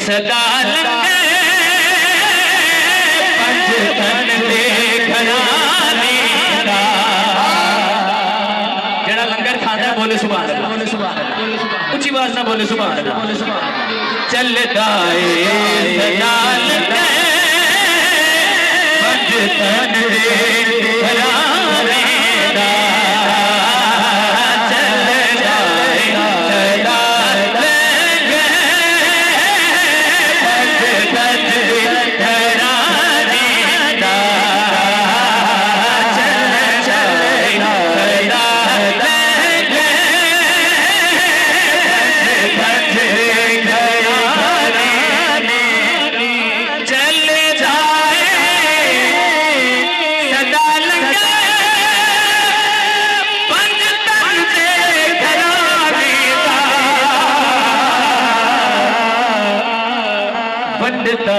सदा लंगे पंज तन दे घराने दा जेड़ा लंगर खांदा बोले सुभान अल्लाह, बोले सुभान अल्लाह, ऊंची आवाज ना बोले सुभान अल्लाह, बोले सुभान अल्लाह। चलदा ए सदा लंगे पंज तन दे घराने दा पंडिता